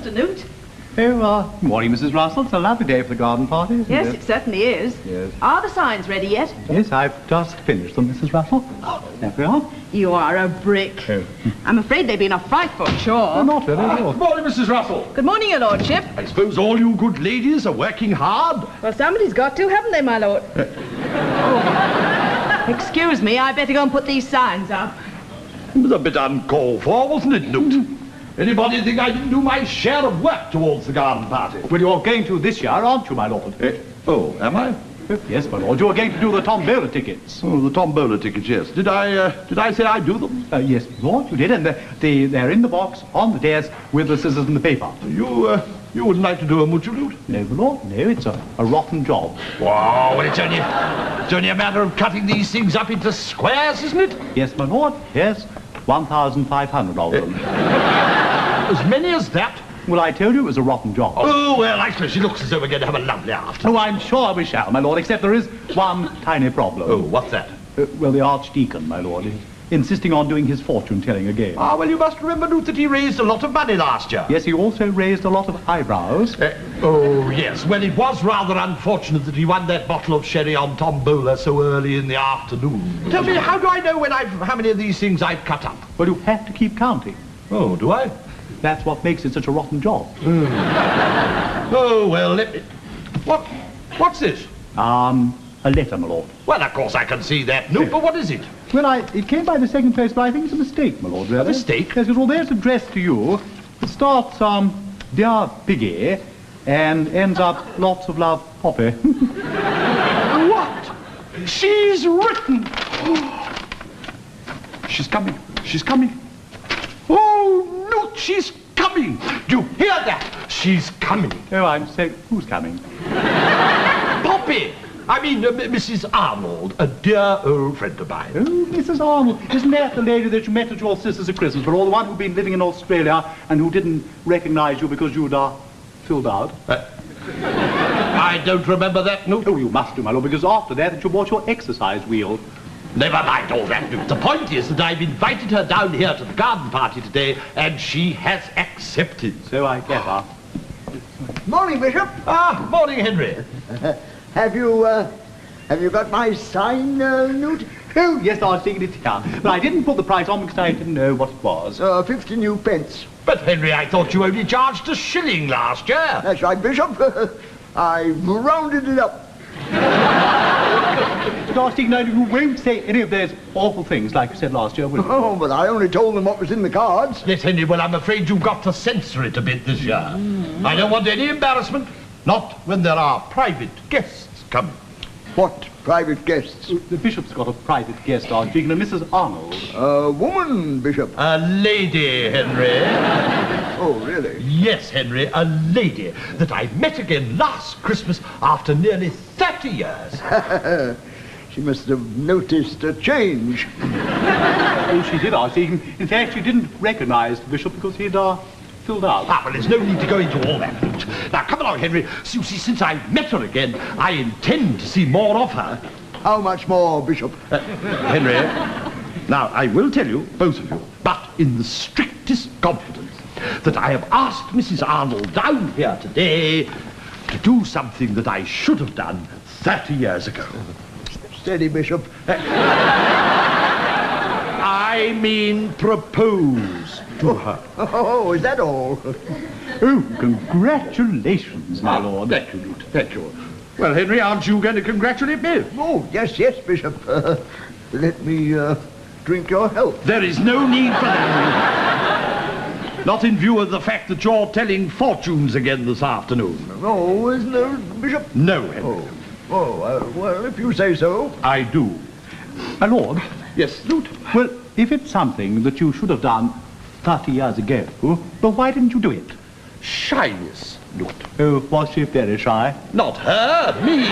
Mr. Newt. Oh, good morning, Mrs. Russell. It's a lovely day for the garden party, isn't Yes, it? it certainly is. Yes. Are the signs ready yet? Yes, I've just finished them, Mrs. Russell. There we are. You are a brick. Oh. I'm afraid they've been a fright for sure. Oh, not really. Good morning, Mrs. Russell. Good morning, your lordship. I suppose all you good ladies are working hard. Well, somebody's got to, haven't they, my lord? Excuse me, I better go and put these signs up. It was a bit uncalled for, wasn't it, Newt? Anybody think I didn't do my share of work towards the garden party? Well, you're going to this year, aren't you, my lord? Oh, am I? Yes, my lord. You're going to do the tombola tickets. Oh, the tombola tickets, yes. Did I say I'd do them? Yes, Lord, you did, and they're in the box on the desk with the scissors and the paper. You wouldn't like to do them, would you, Newt? No, my lord, no, it's a rotten job. Wow, well, it's only a matter of cutting these things up into squares, isn't it? Yes, my lord, yes. 1,500 of them. As many as that? Well, I told you it was a rotten job. Oh, well, I suppose it looks as though we're going to have a lovely afternoon. Oh, I'm sure we shall, my lord, except there is one tiny problem. Oh, what's that? Well, the Archdeacon, my lord, is insisting on doing his fortune-telling again. Ah, well, you must remember, Newt, that he raised a lot of money last year. Yes, he also raised a lot of eyebrows. Oh, yes. Well, it was rather unfortunate that he won that bottle of sherry on tombola so early in the afternoon. Tell me, how do I know how many of these things I've cut up? Well, you have to keep counting. Oh, do I? That's what makes it such a rotten job. Oh, well, let me... What's this? A letter, my lord. Well, of course I can see that, Newt, but what is it? Well, it came by the second place, but I think it's a mistake, my lord, really. A mistake? Yes, because although it's addressed to you, it starts, Dear Piggy, and ends up, Lots of love, Poppy. What? She's written! She's coming. She's coming. Oh, Newt, she's coming. Do you hear that? She's coming. Oh, I'm so... Who's coming? Poppy! I mean, Mrs. Arnold, a dear old friend of mine. Oh, Mrs. Arnold. Isn't that the lady that you met at your sister's at Christmas, but all the one who'd been living in Australia and who didn't recognize you because you'd, filled out? I don't remember that, Newt. Oh, you must do, my lord, because after that you bought your exercise wheel. Never mind all that, Newt. The point is that I've invited her down here to the garden party today, and she has accepted. So I gather. Morning, Bishop. Ah, morning, Henry. Have you got my sign, Newt? Oh, yes, I was thinking it here. But I didn't put the price on because I didn't know what it was. 50 new pence. But, Henry, I thought you only charged a shilling last year. That's right, Bishop. I rounded it up. But Archdeacon, you won't say any of those awful things like you said last year, will you? Oh, but I only told them what was in the cards. Yes, Henry, well, I'm afraid you've got to censor it a bit this year. I don't want any embarrassment, not when there are private guests coming. What private guests? The bishop's got a private guest, Archdeacon, and Mrs. Arnold. A woman, Bishop. A lady, Henry. Oh, really? Yes, Henry, a lady that I met again last Christmas after nearly 30 years. She must have noticed a change. Oh, she did, Archdeacon. In fact, she didn't recognize the bishop because he'd, filled out. Ah, well, there's no need to go into all that. Now, come along, Henry. You see, since I met her again, I intend to see more of her. How much more, Bishop? Henry, now, I will tell you, both of you, but in the strictest confidence, that I have asked Mrs. Arnold down here today to do something that I should have done 30 years ago. Steady, Bishop. I mean propose to her. Oh, is that all? Oh, congratulations, my lord. Thank you, Newt. Thank you. Well, Henry, aren't you going to congratulate me? Oh, yes, Bishop. Let me drink your health. There is no need for that. Not in view of the fact that you're telling fortunes again this afternoon. Oh, isn't there, Bishop? No, Henry. Well, if you say so. I do. My lord? Yes, Newt. Well, if it's something that you should have done 30 years ago, well, why didn't you do it? Shyness, Newt. Oh, was she very shy? Not her, me.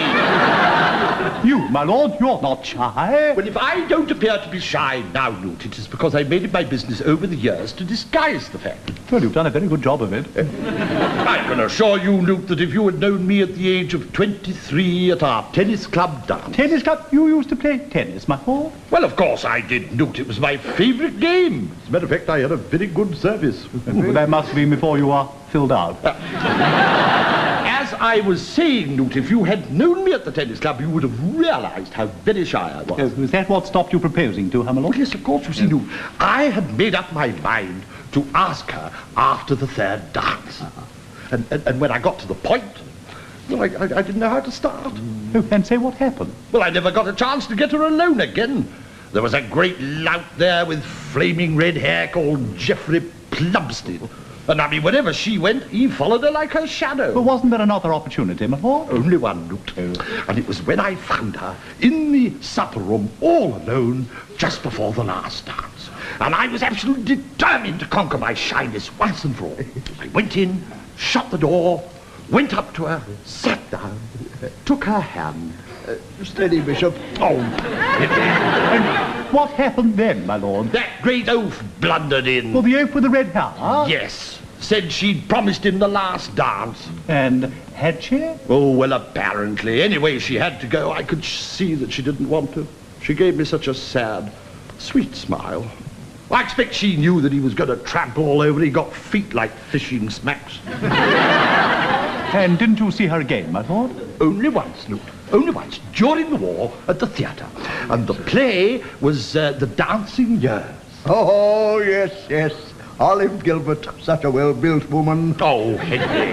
You, my lord, you're not shy. Well, if I don't appear to be shy now, Newt, it is because I've made it my business over the years to disguise the fact. Well, you've done a very good job of it. I can assure you, Newt, that if you had known me at the age of 23 at our tennis club dance... Tennis club? You used to play tennis, my lord? Well, of course I did, Newt. It was my favourite game. As a matter of fact, I had a very good service. Well, that must have been before you were filled out. As I was saying, Newt, if you had known me at the tennis club, you would have realised how very shy I was. Was that what stopped you proposing to her, my lord? Well, yes, of course, you see, Newt. I had made up my mind to ask her after the third dance. And when I got to the point, well, I didn't know how to start. Oh, and say what happened? Well, I never got a chance to get her alone again. There was a great lout there with flaming red hair called Geoffrey Plumstead. And I mean, wherever she went, he followed her like her shadow. But wasn't there another opportunity, my lord? Only one, Newt. And it was when I found her in the supper room, all alone, just before the last dance. And I was absolutely determined to conquer my shyness once and for all. I went in, shut the door, went up to her, sat down, took her hand. Steady, Bishop. Oh, And what happened then, my lord? that great oaf blundered in. Well, the oaf with the red hair? Yes, said she'd promised him the last dance. And had she? Oh, well, apparently. Anyway, she had to go. I could see that she didn't want to. She gave me such a sad, sweet smile. I expect she knew that he was going to trample all over. He got feet like fishing smacks. And didn't you see her again, my lord? Only once, Newt. Only once, during the war at the theatre. And the play was The Dancing Years. Oh, yes, yes. Olive Gilbert, such a well-built woman. Oh, Henry.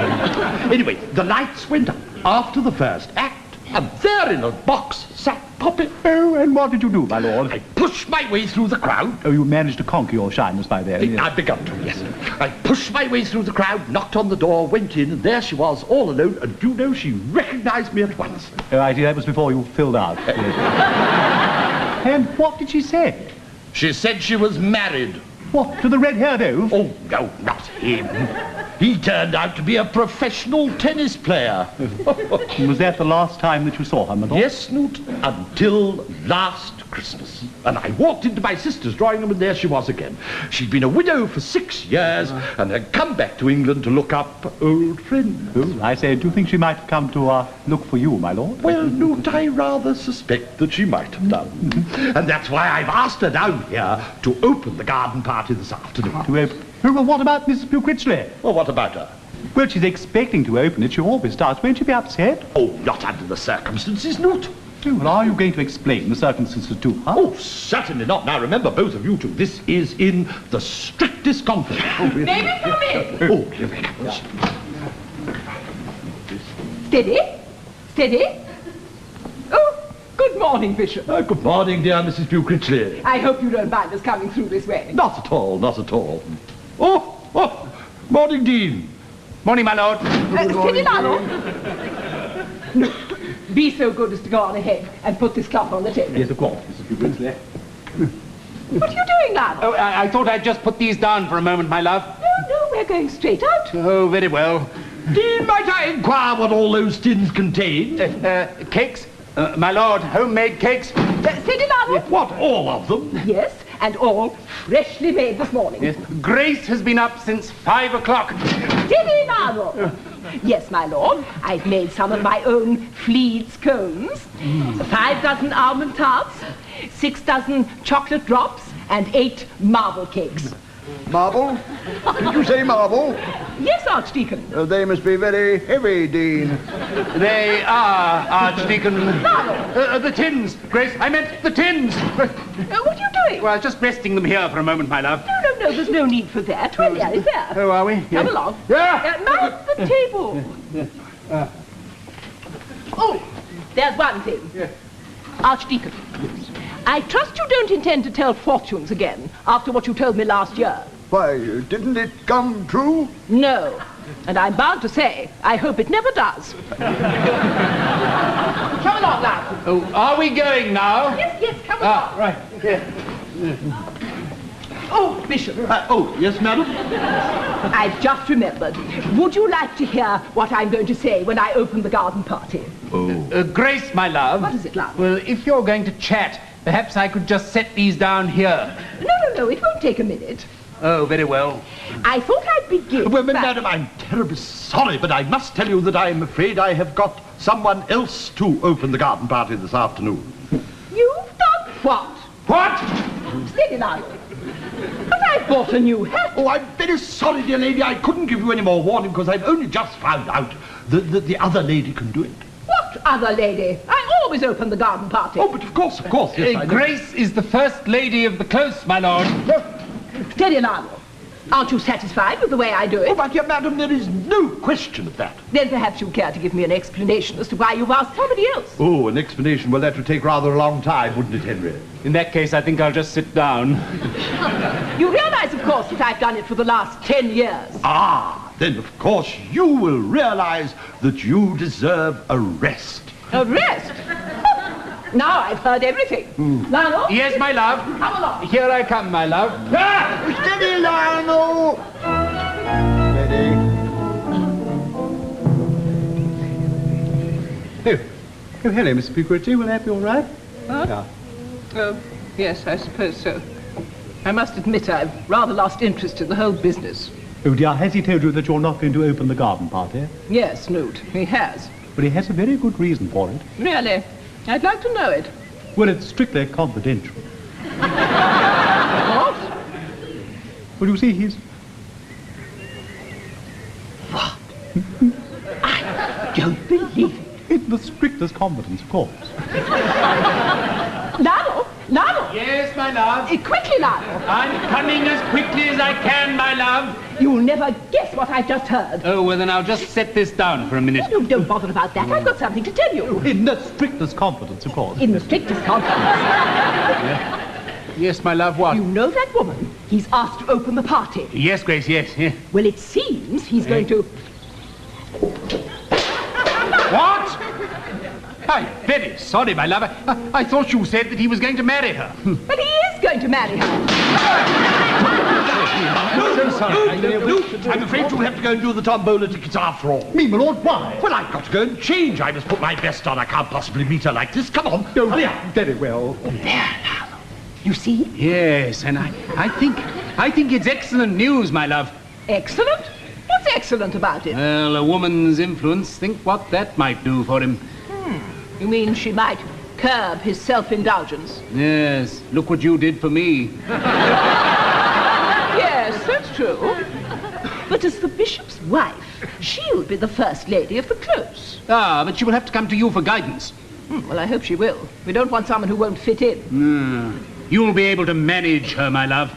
Anyway, the lights went up after the first act, and there in a box sat Poppy. Oh, and what did you do, my lord? I pushed my way through the crowd. Oh, you managed to conquer your shyness by then. I'd begun to, yes. I pushed my way through the crowd, knocked on the door, went in, and there she was, all alone, and you know, she recognised me at once. Oh, I see, that was before you filled out. Yes. And what did she say? She said she was married. What, to the red-haired oaf? Oh, no, not him. He turned out to be a professional tennis player. Was that the last time that you saw her, my lord? Yes, Newt, until last Christmas. And I walked into my sister's drawing room, and there she was again. She'd been a widow for 6 years and had come back to England to look up old friends. Oh, I say, do you think she might have come to look for you, my lord? Well, Newt, I rather suspect that she might have done. And that's why I've asked her down here to open the garden party this afternoon. To open... Oh, well, what about Mrs. Critchley? Well, what about her? Well, she's expecting to open it. She always does. Won't she be upset? Oh, not under the circumstances, Newt. Oh, well, are you going to explain the circumstances to her? Oh, certainly not. Now, remember, both of you two, this is in the strictest confidence. Maybe come in. Oh, here we go. Steady. Steady. Oh, good morning, Bishop. Good morning, dear Mrs. Critchley. I hope you don't mind us coming through this way. Not at all, not at all. Oh, morning, Dean. Morning, my lord. Steady now, Lord. No, be so good as to go on ahead and put this cloth on the table. Yes, of course, Mrs. Critchley. What are you doing, Lionel? Oh, I thought I'd just put these down for a moment, my love. No, we're going straight out. Oh, very well. Dean, might I inquire what all those tins contain? Cakes? My lord, homemade cakes? Steady, Lionel. What, all of them? Yes, and all freshly made this morning. Yes. Grace has been up since 5 o'clock. Steady, Lionel. Yes, my lord. I've made some of my own fleed scones, 5 dozen almond tarts, 6 dozen chocolate drops, and 8 marble cakes. Marble? Did you say marble? Yes, Archdeacon. They must be very heavy, Dean. They are, Archdeacon. The tins, Grace. I meant the tins. What are you doing? Well, just resting them here for a moment, my love. No, there's no need for that. Well, yeah, it's there. Oh, are we? Come along. Yeah. Mount the table. Oh, there's one thing. Archdeacon, I trust you don't intend to tell fortunes again after what you told me last year. Why, didn't it come true? No. And I'm bound to say, I hope it never does. Come along, lad. Oh, are we going now? Yes, come along. Right. Yeah. Oh, Bishop. Oh, yes, madam? I've just remembered. Would you like to hear what I'm going to say when I open the garden party? Grace, my love. What is it, love? Well, if you're going to chat, perhaps I could just set these down here. No, it won't take a minute. Oh, very well. I thought I'd begin. Well, by- madam, I'm terribly sorry, but I must tell you that I'm afraid I have got someone else to open the garden party this afternoon. You've done what? What? Steady now. But I bought a new hat. Oh, I'm very sorry, dear lady. I couldn't give you any more warning because I've only just found out that the other lady can do it. What other lady? I always open the garden party. Oh, but of course, yes, I know. Grace is the first lady of the close, my lord. Steady now. Aren't you satisfied with the way I do it? Oh, but dear madam, there is no question of that. Then perhaps you care to give me an explanation as to why you've asked somebody else. Oh, an explanation. Well, that would take rather a long time, wouldn't it, Henry? In that case, I think I'll just sit down. You realize, of course, that I've done it for the last 10 years. Ah, then, of course, you will realize that you deserve a rest. A rest? Now I've heard everything. Lionel? Yes, my love. Come along. Here I come, my love. Ah! Steady, Lionel! Steady. Oh, hello, Mr. Pickwick. Will that be all right? Huh? Yeah. Oh, yes, I suppose so. I must admit I've rather lost interest in the whole business. Oh, dear, has he told you that you're not going to open the garden party? Yes, Newt, he has. But he has a very good reason for it. Really? I'd like to know it. Well, it's strictly confidential. What? Well, you see, he's... What? I don't believe it. in the strictest confidence, of course. Lionel! Lionel! Yes, my love. Quickly, Lionel! I'm coming as quickly as I can, my love. You'll never guess what I've just heard. Oh, well, then I'll just set this down for a minute. No, don't bother about that. I've got something to tell you. In the strictest confidence, of course. In the strictest confidence. Yes, my love, what? You know that woman? He's asked to open the party. Yes, Grace, yes. Yeah. Well, it seems he's going to... What? I'm very sorry, my love. I thought you said that he was going to marry her. But he is going to marry her. So sorry. No, I'm afraid you'll have to go and do the tombola tickets after all. Me, my lord, why? Well, I've got to go and change. I must put my best on. I can't possibly meet her like this. Come on. No, Hurry up. very well. You see? Yes, and I think it's excellent news, my love. Excellent? What's excellent about it? Well, a woman's influence, think what that might do for him. You mean she might curb his self-indulgence? Yes, look what you did for me. Yes, that's true. But as the bishop's wife, she'll be the first lady of the close. Ah, but she will have to come to you for guidance. Well, I hope she will. We don't want someone who won't fit in. You'll be able to manage her, my love.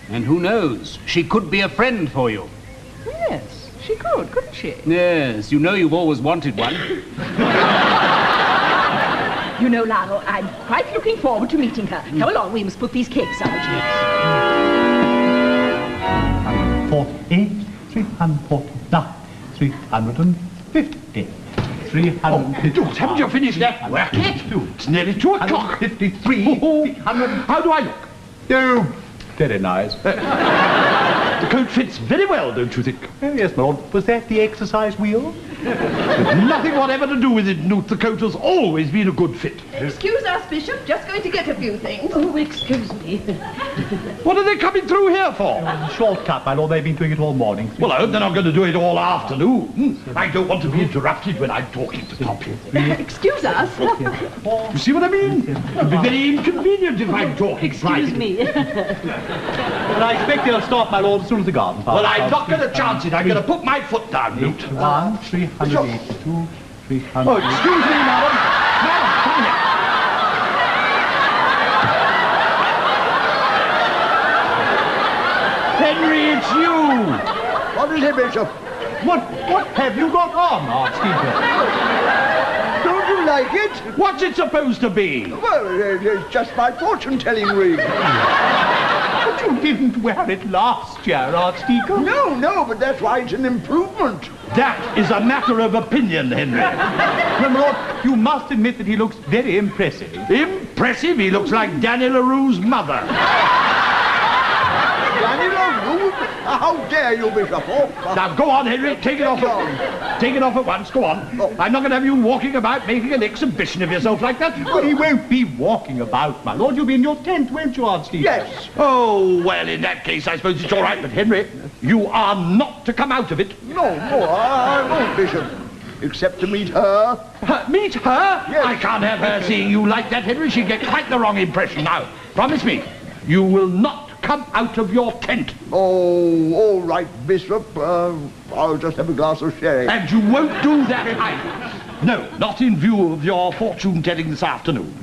And who knows, she could be a friend for you. Yes, she could, couldn't she? Yes, you know you've always wanted one. You know, Lionel, I'm quite looking forward to meeting her. Come along, we must put these cakes out. 348, 349, 350, 350. Haven't you finished that work yet? It's nearly 2 o'clock. 53, 300. How do I look? Oh, very nice. The coat fits very well, don't you think? Oh, yes, my lord. Was that the exercise wheel? Nothing whatever to do with it, Newt. The coat has always been a good fit. Excuse us, Bishop. Just going to get a few things. Oh, excuse me. What are they coming through here for? Shortcut, my lord. They've been doing it all morning. Well, I hope they're not going to do it all afternoon. I don't want to be interrupted when I'm talking to Poppy. Excuse us. You see what I mean? It'll be very inconvenient if I'm talking Excuse me. But I expect they'll stop, my lord, as soon as the garden party. Well, I'm not going to chance it. I'm going to put my foot down, Newt. 1, 382, 300. Oh, excuse me, madam. Madam, come here. Henry, it's you. What is it, Bishop? What have you got on, Archdeacon? Don't you like it? What's it supposed to be? Well, it's just my fortune-telling ring. But you didn't wear it last year, Archdeacon. No, but that's why it's an improvement. That is a matter of opinion, Henry. Well, my lord, you must admit that he looks very impressive. Impressive. He looks like Danny LaRue's mother. Danny LaRue? How How dare you, Bishop? Oh, Now, go on, Henry. Take it off. Take it off at once. Go on. Oh. I'm not going to have you walking about making an exhibition of yourself like that. But he won't be walking about, my lord. You'll be in your tent, won't you, Archdeacon? yes. Oh, well, in that case, I suppose it's all right. But, Henry, you are not to come out of it. No, I won't, Bishop. Except to meet her. Meet her? Yes. I can't have her seeing you like that, Henry. She'd get quite the wrong impression. Now, promise me, you will not come out of your tent. Oh, all right, Bishop. I'll just have a glass of sherry. And you won't do that either. No, not in view of your fortune-telling this afternoon.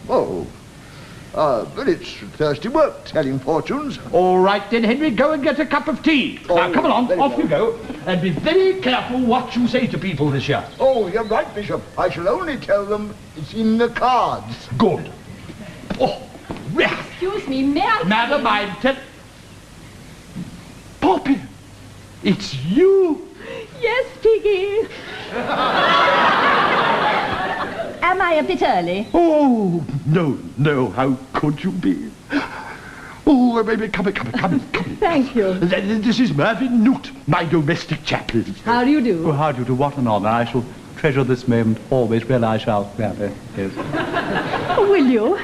But it's thirsty work telling fortunes. All right then, Henry, go and get a cup of tea. Now, come along, very off well. you go. And be very careful what you say to people this year. Oh, you're right, Bishop. I shall only tell them it's in the cards. Good. Oh, yes. Excuse me, may I... Madam, I'm Poppy, it's you. Yes, Piggy. Am I a bit early? Oh, no, how could you be? Oh, baby, come in. Thank you. This is Mervyn Newt, my domestic chaplain. How do you do? Oh, how do you do? What an honour. I shall treasure this moment always. Well, I shall. Yes. Will you?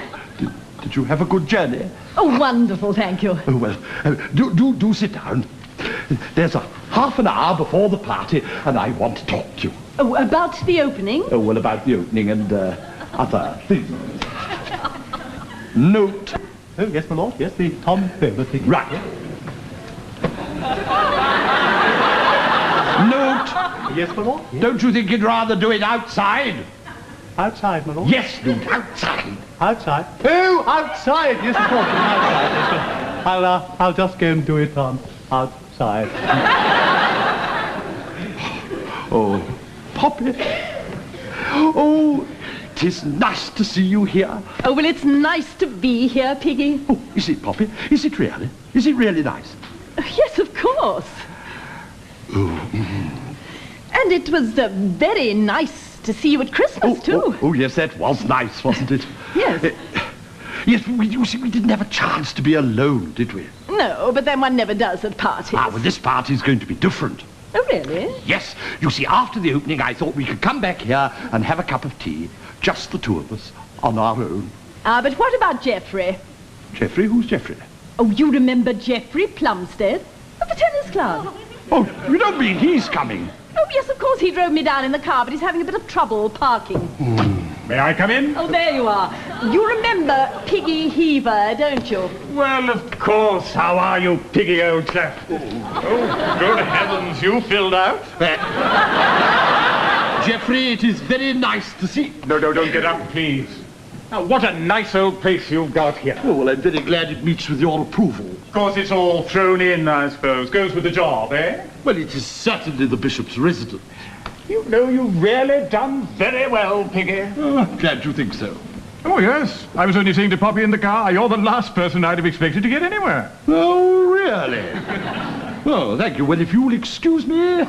Did you have a good journey? Oh, wonderful, thank you. Oh, well, do sit down. There's a half an hour before the party, and I want to talk to you. Oh, about the opening? Oh, well, about the opening and other things. Note. Oh, yes, my lord. Yes, the Tom Favour thing. Right. Note. Yes, my lord. Yes. Don't you think you'd rather do it outside? Outside, my lord. Yes, Newt, outside. Outside. Oh, outside. Yes, of course. Outside. Yes, I'll just go and do it outside. Oh, Poppy. Oh, 'tis nice to see you here. Oh, well, it's nice to be here, Piggy. Oh, is it, Poppy? Is it really? Is it really nice? Yes, of course. And it was very nice to see you at Christmas, too. Oh, yes, that was nice, wasn't it? Yes. Yes, but you see, we didn't have a chance to be alone, did we? No, but then one never does at parties. Ah, well, this party's going to be different. Oh, really? Yes, you see, after the opening, I thought we could come back here and have a cup of tea, just the two of us, on our own. Ah, but what about Geoffrey? Geoffrey? Who's Geoffrey? Oh, you remember Geoffrey Plumstead of the tennis club? Oh, you don't mean he's coming? Oh, yes, of course, he drove me down in the car, but he's having a bit of trouble parking. May I come in? Oh, there you are. You remember Piggy Heaver, don't you? Well, of course. How are you, piggy old chap? Oh, good heavens, you filled out? Geoffrey, it is very nice to see... No, don't get up, please. Now, what a nice old place you've got here. Oh, well, I'm very glad it meets with your approval. Of course, it's all thrown in, I suppose. Goes with the job, eh? Well, it is certainly the bishop's residence. You know, you've really done very well, Piggy. Oh, glad you think so. Oh, yes. I was only saying to Poppy in the car, you're the last person I'd have expected to get anywhere. Oh, really? Oh, thank you. Well, if you'll excuse me,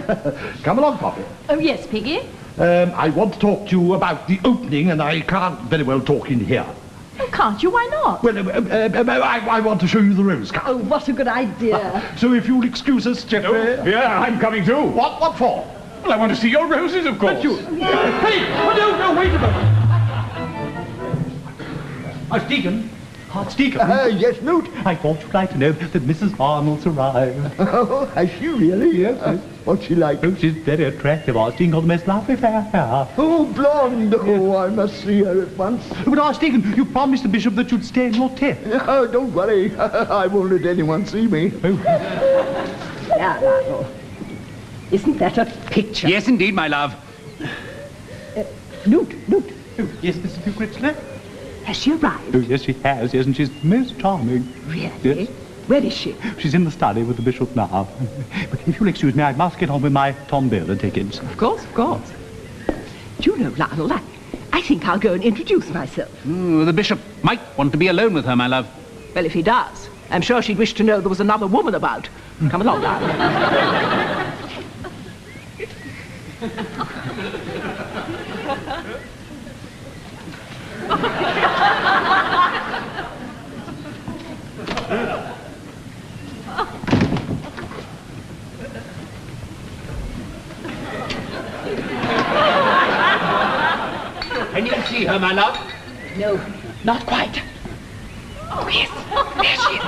come along, Poppy. Oh, yes, Piggy. I want to talk to you about the opening, and I can't very well talk in here. Oh, can't you? Why not? Well, I want to show you the rose garden. Oh, what a good idea. So if you'll excuse us, Geoffrey... Yeah, I'm coming too. What for? Well, I want to see your roses, of course. Hey, no, wait a moment. Archdeacon. Yes, Newt. I thought you'd like to know that Mrs. Arnold's arrived. Oh, has she really? Yes. What's she like? Oh, she's very attractive, Archdeacon, got the most lovely fair hair. Oh, blonde. Oh, I must see her at once. But Archdeacon, you promised the bishop that you'd stay in your tent. Oh, don't worry. I won't let anyone see me. Now, isn't that a picture? Yes, indeed, my love. Newt. Oh, yes, Mrs. Fucritchley? Has she arrived? Oh, yes, she has, yes, and she's most charming. Really? Yes. Where is she? She's in the study with the bishop now. But if you'll excuse me, I must get on with my Tom Baylor tickets. Of course. Do you know, Lionel, I think I'll go and introduce myself. The bishop might want to be alone with her, my love. Well, if he does, I'm sure she'd wish to know there was another woman about. Come along, Lionel. see her, my love? No, not quite. Oh, yes, there she is.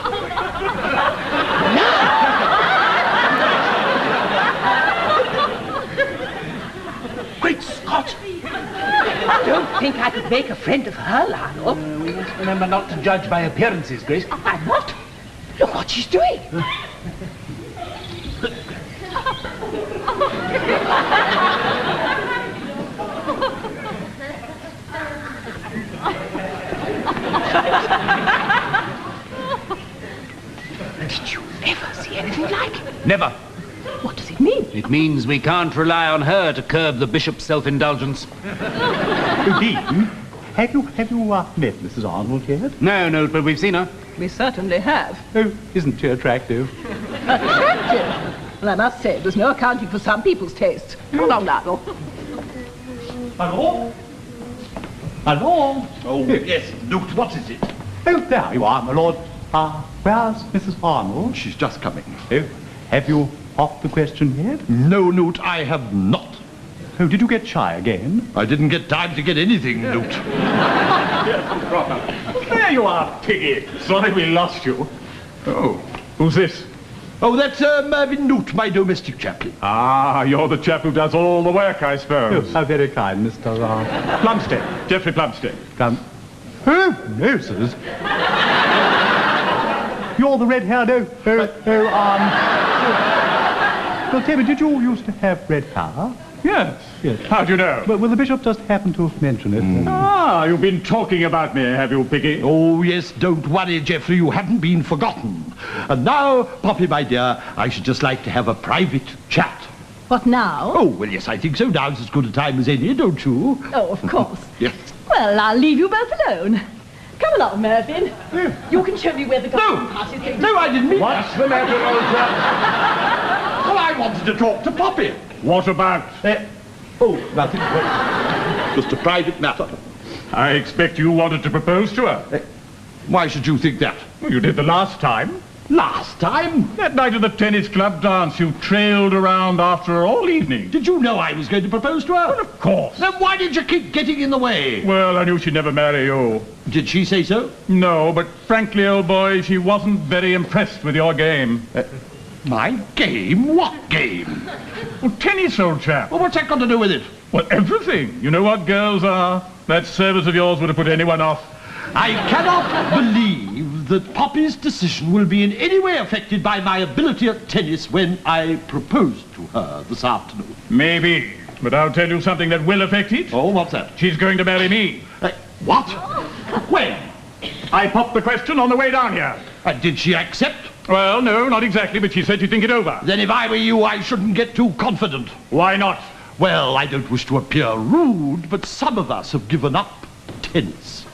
Great Scott! I don't think I could make a friend of her, Lionel. We must remember not to judge by appearances, Grace. I'm not. Look what she's doing. Did you ever see anything like it? Never. What does it mean? It means we can't rely on her to curb the bishop's self-indulgence. Dean, have you met Mrs. Arnold yet? No, but we've seen her. We certainly have. Oh, isn't she attractive? Attractive? Well, I must say, there's no accounting for some people's tastes. Come along, Lionel. Hello? Hello? Oh, yes. Look, what is it? Oh, there you are, my lord. Where's Mrs. Arnold? She's just coming. Oh, have you popped the question yet? No, Newt, I have not. Oh, did you get shy again? I didn't get time to get anything, Newt. There you are, Piggy. Sorry we lost you. Oh, who's this? Oh, that's Mervyn Newt, my domestic chaplain. Ah, you're the chap who does all the work, I Oh, suppose. how very kind, Mr. Plumstead, Geoffrey Plumstead. Oh, no, sirs. You're the red-haired, Well, tell me, did you used to have red hair? Yes. Yes. How do you know? Well, the bishop just happened to mention it. Ah, you've been talking about me, have you, Piggy? Oh, yes, don't worry, Geoffrey, you haven't been forgotten. And now, Poppy, my dear, I should just like to have a private chat. What now? Oh, well, yes, I think so. Now's as good a time as any, don't you? Oh, of course. Yes. Well, I'll leave you both alone. Come along, Mervyn. You can show me where the garden party's going to... No, I didn't mean What's the matter, old chap? Well, I wanted to talk to Poppy. What about? Oh, nothing. Just a private matter. I expect you wanted to propose to her. Why should you think that? Well, you did the last time. Last time? That night at the tennis club dance, you trailed around after her all evening. Did you know I was going to propose to her? Well, of course. Then why did you keep getting in the way? Well, I knew she'd never marry you. Did she say so? No, but frankly, old boy, she wasn't very impressed with your game. My game? What game? Well, tennis, old chap. Well, what's that got to do with it? Well, everything. You know what girls are. That service of yours would have put anyone off. I cannot believe that Poppy's decision will be in any way affected by my ability at tennis when I propose to her this afternoon. Maybe. But I'll tell you something that will affect it. Oh, what's that? She's going to marry me. What? When? I popped the question on the way down here. And did she accept? Well, no, not exactly, but she said she'd think it over. Then if I were you, I shouldn't get too confident. Why not? Well, I don't wish to appear rude, but some of us have given up tennis.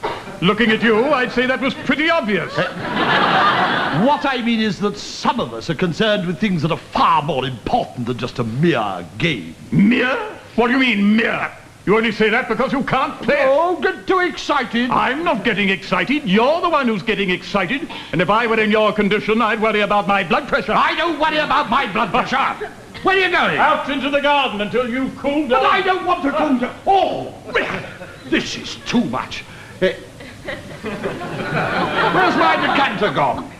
Looking at you, I'd say that was pretty obvious. What I mean is that some of us are concerned with things that are far more important than just a mere game. Mere? What do you mean, mere? You only say that because you can't play. Oh, get too excited. I'm not getting excited. You're the one who's getting excited. And if I were in your condition, I'd worry about my blood pressure. I don't worry about my blood pressure. Where are you going? Out into the garden until you cool down. But I don't want to cool down. Oh, this is too much. Where's my decanter gone?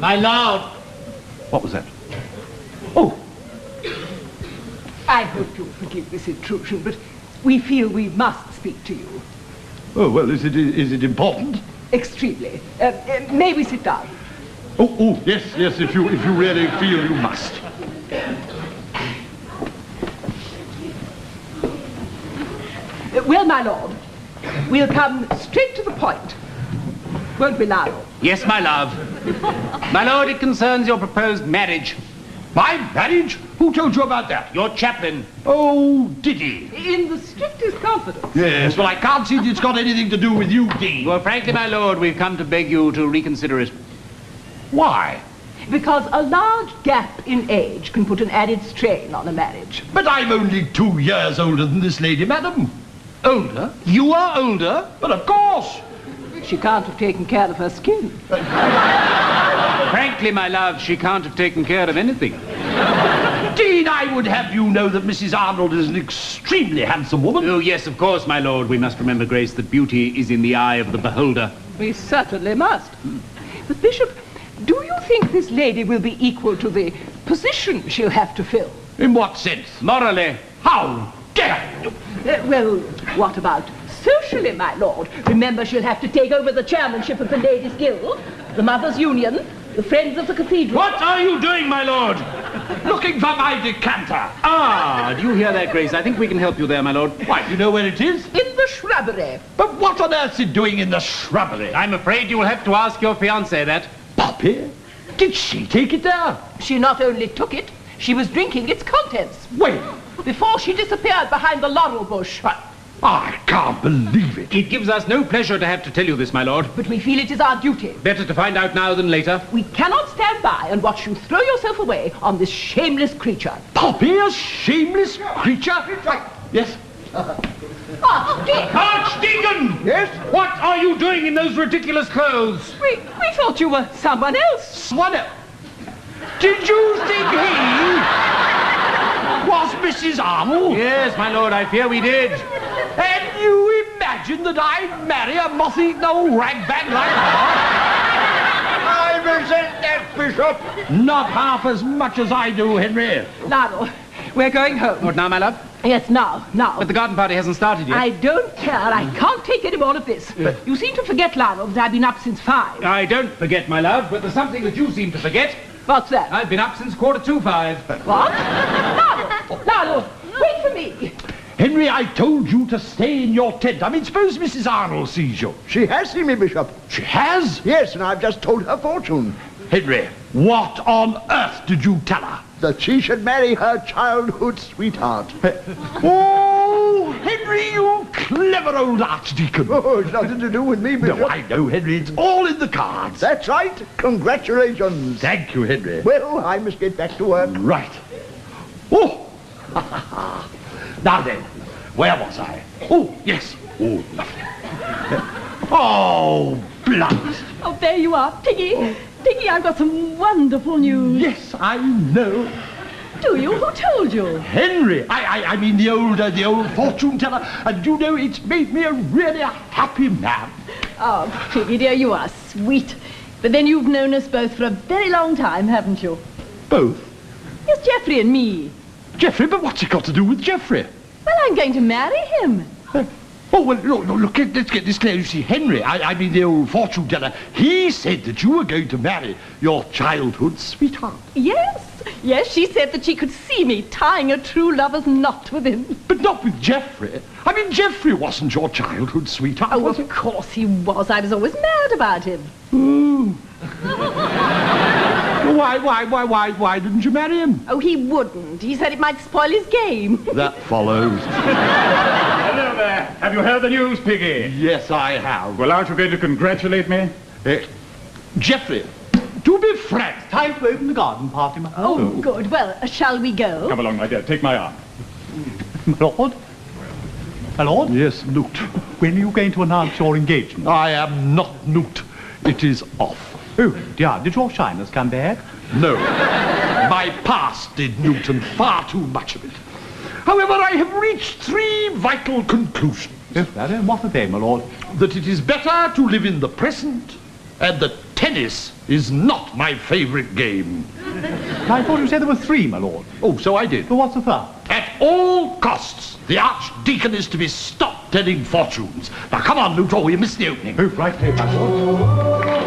My lord. What was that? Oh. I hope you'll forgive this intrusion, but we feel we must speak to you. Oh, well, is it important? Extremely. May we sit down? Oh, yes, if you really feel you must. Well, my lord, we'll come straight to the point. Won't we, Lionel? Yes, my love. My lord, it concerns your proposed marriage. My marriage? Who told you about that? Your chaplain. Oh, did he? In the strictest confidence. Yes, well, I can't see that it's got anything to do with you, Dean. Well, frankly, my lord, we've come to beg you to reconsider it. Why? Because a large gap in age can put an added strain on a marriage. But I'm only 2 years older than this lady, madam. Older? You are older? But of course. She can't have taken care of her skin. Frankly, my love, she can't have taken care of anything. Dean, I would have you know that Mrs. Arnold is an extremely handsome woman. Oh, yes, of course, my lord. We must remember, Grace, that beauty is in the eye of the beholder. We certainly must. But, Bishop, do you think this lady will be equal to the position she'll have to fill? In what sense? Morally. How dare you? Well, what about socially, my lord? Remember, she'll have to take over the chairmanship of the Ladies' Guild, the Mothers' Union, the Friends of the Cathedral. What are you doing, my lord? Looking for my decanter. Ah, do you hear that, Grace? I think we can help you there, my lord. Why, do you know where it is? In the shrubbery. But what on earth is it doing in the shrubbery? I'm afraid you will have to ask your fiancée that. Poppy? Did she take it there? She not only took it, she was drinking its contents. Wait. Before she disappeared behind the laurel bush. I can't believe it. It gives us no pleasure to have to tell you this, my lord. But we feel it is our duty. Better to find out now than later. We cannot stand by and watch you throw yourself away on this shameless creature. Poppy, a shameless creature? Yes? Archdeacon! Yes? What are you doing in those ridiculous clothes? We thought you were someone else. Someone else? Did you think he was Mrs. Arnold? Yes, my lord, I fear we did. And you imagine that I'd marry a moth-eaten old ragbag like her? I resent that, Bishop. Not half as much as I do, Henry. Lionel, we're going home. What now, my love? Yes, now. But the garden party hasn't started yet. I don't care. I can't take any more of this. You seem to forget, Lionel, that I've been up since 5. I don't forget, my love, but there's something that you seem to forget. What's that? I've been up since 5:45. What? Lionel, wait for me. Henry, I told you to stay in your tent. I mean, suppose Mrs. Arnold sees you. She has seen me, Bishop. She has? Yes, and I've just told her fortune. Henry, what on earth did you tell her? That she should marry her childhood sweetheart. Oh, Henry, you clever old archdeacon. Oh, it's nothing to do with me, Bishop. No, I know, Henry. It's all in the cards. That's right. Congratulations. Thank you, Henry. Well, I must get back to work. Right. Oh! Now then, where was I? Oh, yes. Oh, lovely. Oh, blood. Oh, there you are, Piggy. Piggy, I've got some wonderful news. Yes, I know. Do you? Who told you? Henry. I mean the old fortune teller. And you know, it's made me a really happy man. Oh, Piggy, dear, you are sweet. But then you've known us both for a very long time, haven't you? Both? Yes, Geoffrey and me. Geoffrey? But what's it got to do with Geoffrey? Well, I'm going to marry him. Oh, well, look, let's get this clear. You see, Henry, I mean the old fortune teller, he said that you were going to marry your childhood sweetheart. Yes, she said that she could see me tying a true lover's knot with him. But not with Geoffrey. I mean, Geoffrey wasn't your childhood sweetheart, Oh, was of course he was. I was always mad about him. Ooh. Why didn't you marry him? Oh, he wouldn't. He said it might spoil his game. That follows. Hello there. Have you heard the news, Piggy? Yes, I have. Well, aren't you going to congratulate me? Geoffrey, to be frank. Time to open the garden party, my Oh, good. Well, shall we go? Come along, my dear. Take my arm. My lord? My lord? Yes, Newt. When are you going to announce your engagement? I am not Newt. It is off. Oh, dear, did your shyness come back? No. My past did, Newton, far too much of it. However, I have reached 3 vital conclusions. Yes, very. What are they, my lord? That it is better to live in the present, and that tennis is not my favourite game. I thought you said there were 3, my lord. Oh, so I did. So what's the third? At all costs, the Archdeacon is to be stopped telling fortunes. Now, come on, Newt, or you miss the opening. Oh, right, my lord.